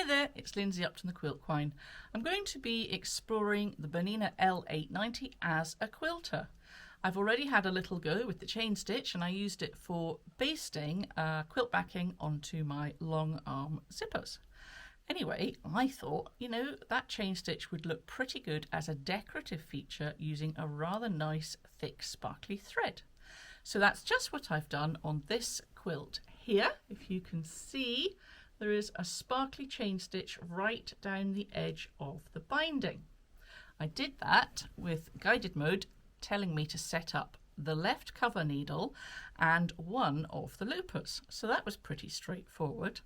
Hi there, it's Lindsay Upton the Quilt Quine. I'm going to be exploring the Bernina L890 as a quilter. I've already had a little go with the chain stitch and I used it for basting quilt backing onto my long arm zippers. Anyway, I thought, that chain stitch would look pretty good as a decorative feature using a rather nice thick sparkly thread. So that's just what I've done on this quilt. Here, if you can see, there is a sparkly chain stitch right down the edge of the binding. I did that with guided mode telling me to set up the left cover needle and one of the loopers. So that was pretty straightforward.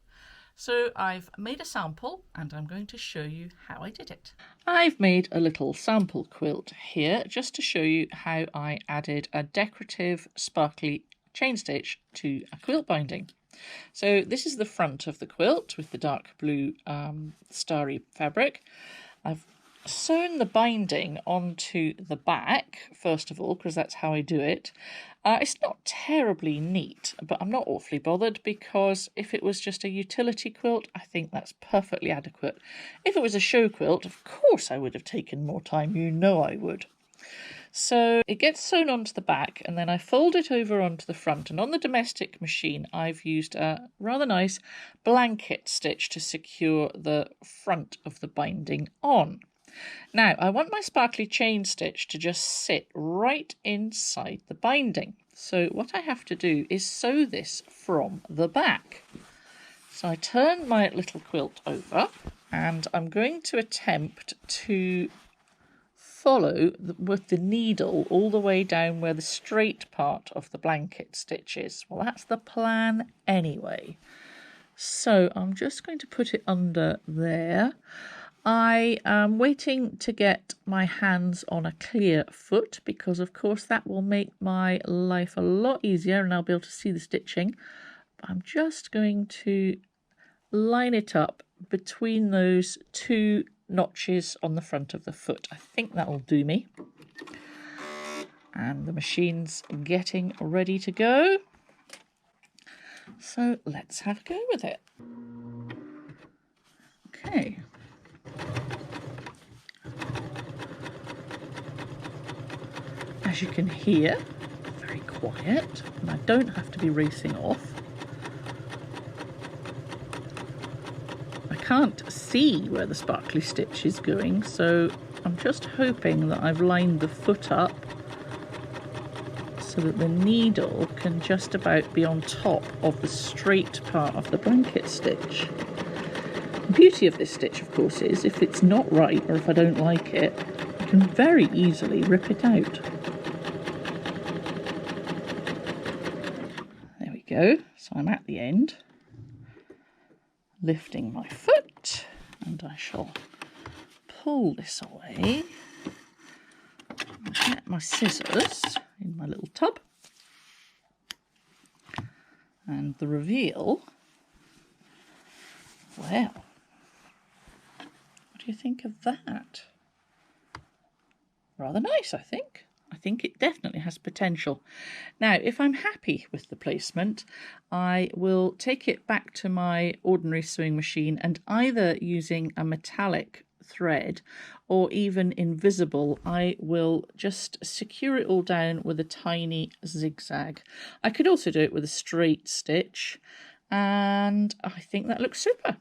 So I've made a sample and I'm going to show you how I did it. I've made a little sample quilt here just to show you how I added a decorative sparkly chain stitch to a quilt binding. So this is the front of the quilt with the dark blue starry fabric. I've sewn the binding onto the back first of all because that's how I do it. It's not terribly neat, but I'm not awfully bothered because if it was just a utility quilt, I think that's perfectly adequate. If it was a show quilt, of course I would have taken more time, I would. So it gets sewn onto the back and then I fold it over onto the front, and on the domestic machine I've used a rather nice blanket stitch to secure the front of the binding on. Now I want my sparkly chain stitch to just sit right inside the binding. So what I have to do is sew this from the back. So I turn my little quilt over and I'm going to attempt to follow with the needle all the way down where the straight part of the blanket stitch is. Well, that's the plan anyway. So I'm just going to put it under there. I am waiting to get my hands on a clear foot because of course that will make my life a lot easier and I'll be able to see the stitching. I'm just going to line it up between those two notches on the front of the foot. I think that'll do me. And the machine's getting ready to go. So let's have a go with it. Okay. As you can hear, very quiet, and I don't have to be racing off. I can't see where the sparkly stitch is going, so I'm just hoping that I've lined the foot up so that the needle can just about be on top of the straight part of the blanket stitch. The beauty of this stitch, of course, is if it's not right or if I don't like it, I can very easily rip it out. There we go, so I'm at the end. Lifting my foot, and I shall pull this away. I'll get my scissors in my little tub, and the reveal, well, what do you think of that? Rather nice, I think. I think it definitely has potential. Now, if I'm happy with the placement, I will take it back to my ordinary sewing machine and either using a metallic thread or even invisible, I will just secure it all down with a tiny zigzag. I could also do it with a straight stitch, and I think that looks super.